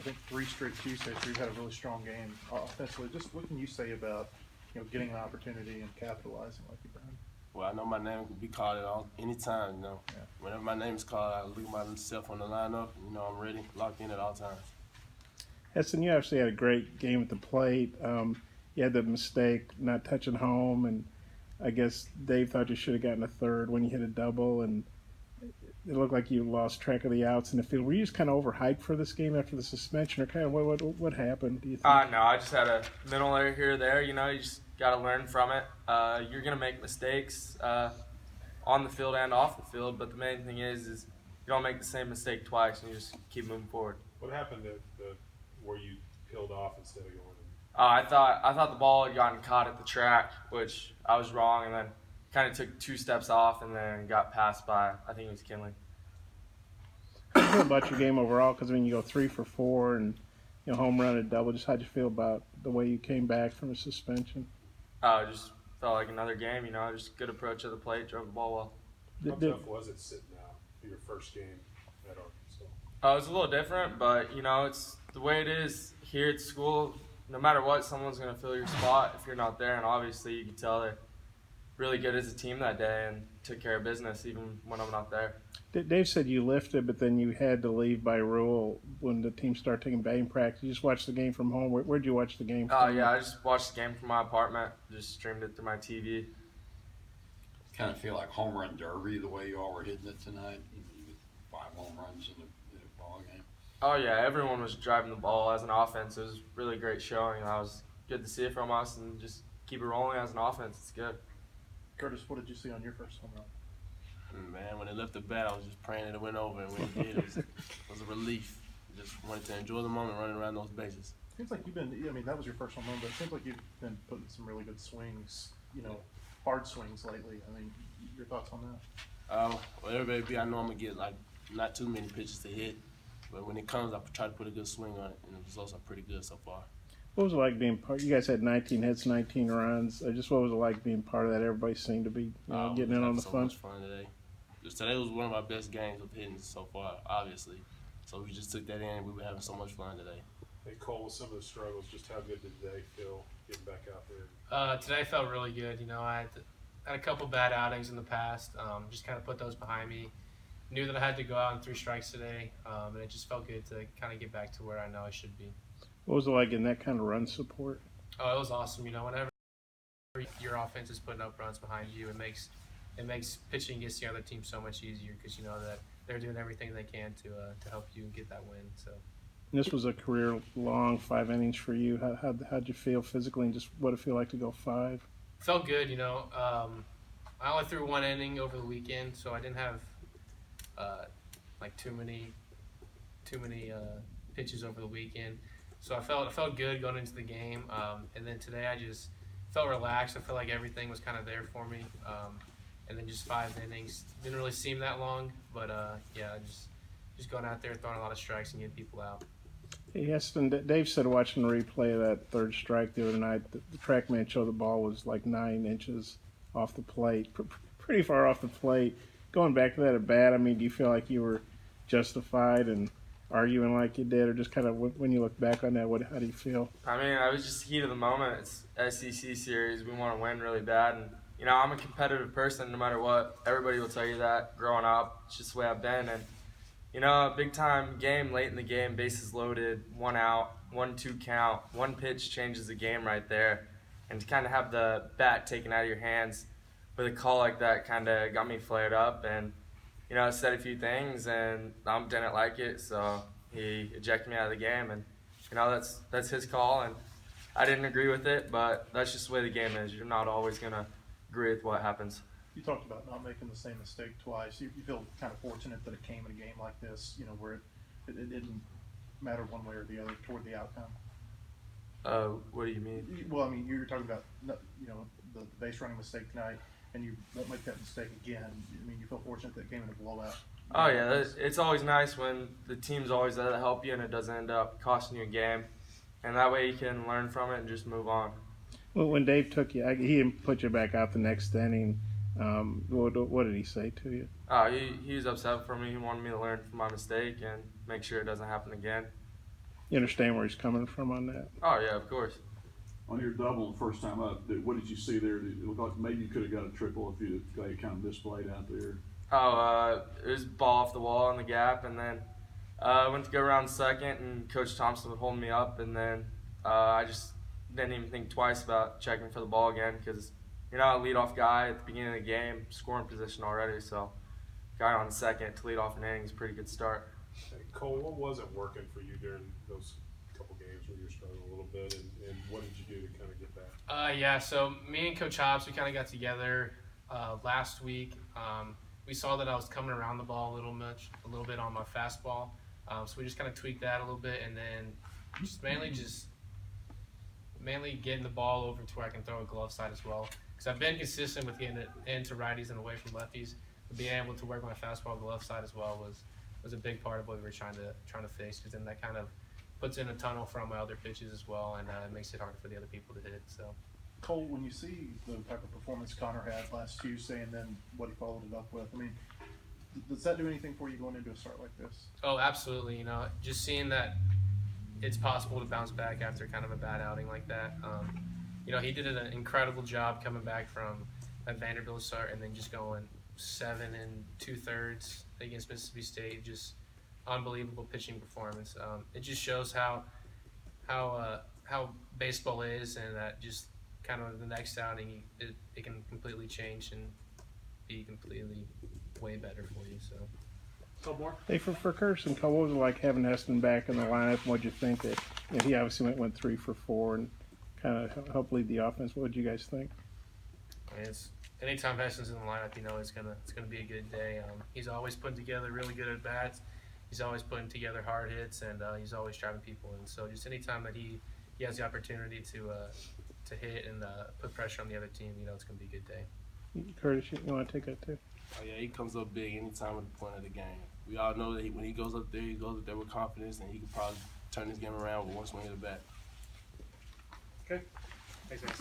I think 3 straight Tuesdays where you've had a really strong game offensively. Just what can you say about getting an opportunity and capitalizing like you've done? Well, I know my name could be called at any time. Yeah. Whenever my name is called, I look at myself on the lineup. I'm ready, locked in at all times. Heston, you actually had a great game at the plate. You had the mistake not touching home, and I guess Dave thought you should have gotten a third when you hit a double, and it looked like you lost track of the outs in the field. Were you just kind of overhyped for this game after the suspension, or kind of what happened, do you think? No, I just had a mental error here or there. You just got to learn from it. You're going to make mistakes on the field and off the field, but the main thing is you don't make the same mistake twice, and you just keep moving forward. What happened where you peeled off instead of going? I thought the ball had gotten caught at the track, which I was wrong, and then kind of took 2 steps off and then got passed by, I think it was Kinley. How do you feel about your game overall? Because when you go 3 for 4 and home run and double, just how'd you feel about the way you came back from a suspension? Just felt like another game, just good approach at the plate, drove the ball well. How tough was it sitting out for your first game at Arkansas? It was a little different, but it's the way it is here at school. No matter what, someone's going to fill your spot if you're not there, and obviously you can tell they're really good as a team that day and took care of business even when I'm not there. Dave said you lifted, but then you had to leave by rule when the team started taking batting practice. You just watched the game from home. Where'd you watch the game from? Yeah, I just watched the game from my apartment, just streamed it through my TV. Kind of feel like home run derby the way you all were hitting it tonight. You get 5 home runs in a ball game. Oh yeah, everyone was driving the ball as an offense. It was a really great showing. It was good to see it from us and just keep it rolling as an offense. It's good. Curtis, what did you see on your first home run? Man, when they left the bat, I was just praying that it went over, and when it did, it was a relief. Just wanted to enjoy the moment running around those bases. Seems like you've been, that was your first home run, but it seems like you've been putting some really good swings, hard swings lately. Your thoughts on that? Well, everybody, I know I'm going to get, not too many pitches to hit, but when it comes, I try to put a good swing on it, and the results are pretty good so far. What was it like being part? You guys had 19 hits, 19 runs. Just what was it like being part of that? Everybody seemed to be getting in on the fun. Much fun today. Today was one of our best games of hitting so far, obviously. So we just took that in. We were having so much fun today. Hey, Cole, with some of the struggles, just how good did they feel getting back out there? Today felt really good. I had a couple bad outings in the past. Just kind of put those behind me. Knew that I had to go out on 3 strikes today, and it just felt good to kind of get back to where I know I should be. What was it like in that kind of run support? Oh, it was awesome. Whenever your offense is putting up runs behind you, it makes pitching against the other team so much easier because you know that they're doing everything they can to help you get that win. So. And this was a career-long 5 innings for you. How'd you feel physically, and just what it feel like to go 5? Felt good. I only threw 1 inning over the weekend, so I didn't have too many pitches over the weekend. So I felt good going into the game, and then today I just felt relaxed. I felt like everything was kind of there for me, and then just 5 innings didn't really seem that long, but just going out there throwing a lot of strikes and getting people out. Hey, Heston, Dave said watching the replay of that 3rd strike the other night, the TrackMan showed the ball was like 9 inches off the plate, pretty far off the plate. Going back to that at bat, do you feel like you were justified in arguing like you did, or just kind of when you look back on that, how do you feel? I was just heat of the moment. It's SEC series. We want to win really bad, and I'm a competitive person no matter what. Everybody will tell you that growing up. It's just the way I've been, and a big time game late in the game, bases loaded, 1 out, 1-2 count, 1 pitch changes the game right there, and to kind of have the bat taken out of your hands with a call like that kind of got me flared up, and I said a few things, and Dom didn't like it, so he ejected me out of the game, and that's his call, and I didn't agree with it, but that's just the way the game is. You're not always gonna agree with what happens. You talked about not making the same mistake twice. You feel kind of fortunate that it came in a game like this, where it didn't matter one way or the other toward the outcome. What do you mean? Well, you're talking about the base running mistake tonight, and you won't make that mistake again. You feel fortunate that it came in a blowout. Oh yeah, it's always nice when the team's always there to help you and it doesn't end up costing you a game, and that way you can learn from it and just move on. Well, when Dave took you, he didn't put you back out the next inning. What did he say to you? He was upset for me. He wanted me to learn from my mistake and make sure it doesn't happen again. you understand where he's coming from on that. Oh yeah, of course. On your double the first time up, what did you see there? It looked like maybe you could have got a triple if you kind of misplayed out there. Oh, it was ball off the wall in the gap, and then I went to go around second, and Coach Thompson would hold me up, and then I just didn't even think twice about checking for the ball again because you're not a leadoff guy at the beginning of the game, scoring position already, so guy on second to lead off an inning is a pretty good start. Hey, Cole, what wasn't working for you during those couple games where you were struggling a little bit, and what did you do to kind of get back? Yeah, so me and Coach Hobbs, we kind of got together last week. We saw that I was coming around the ball a little bit on my fastball. So we just kind of tweaked that a little bit, and then mainly getting the ball over to where I can throw a glove side as well. Because I've been consistent with getting it into righties and away from lefties, but being able to work my fastball glove side as well was a big part of what we were trying to fix. Because then that kind of puts in a tunnel for all my other pitches as well, and it makes it harder for the other people to hit. So. Cole, when you see the type of performance Connor had last Tuesday and then what he followed it up with, I mean, does that do anything for you going into a start like this? Oh, absolutely. You know, just seeing that it's possible to bounce back after kind of a bad outing like that. You know, he did an incredible job coming back from a Vanderbilt start and then just going 7 2/3 against Mississippi State. Just unbelievable pitching performance. It just shows how baseball is, and that just kind of the next outing it can completely change and be completely way better for you. So. Hey, for Kirsten, Cole, what was it like having Heston back in the lineup? What'd you think that he obviously went 3 for 4 and kind of helped lead the offense? What did you guys think? I mean, anytime Heston's in the lineup, you know it's gonna be a good day. He's always putting together really good at bats. He's always putting together hard hits, and he's always driving people in. So just anytime that he has the opportunity to hit and put pressure on the other team, you know it's gonna be a good day. Curtis, you want to take that too? Oh yeah, he comes up big anytime at the point of the game. We all know that when he goes up there with confidence, and he can probably turn this game around with one swing of the bat. Okay. Thanks, guys.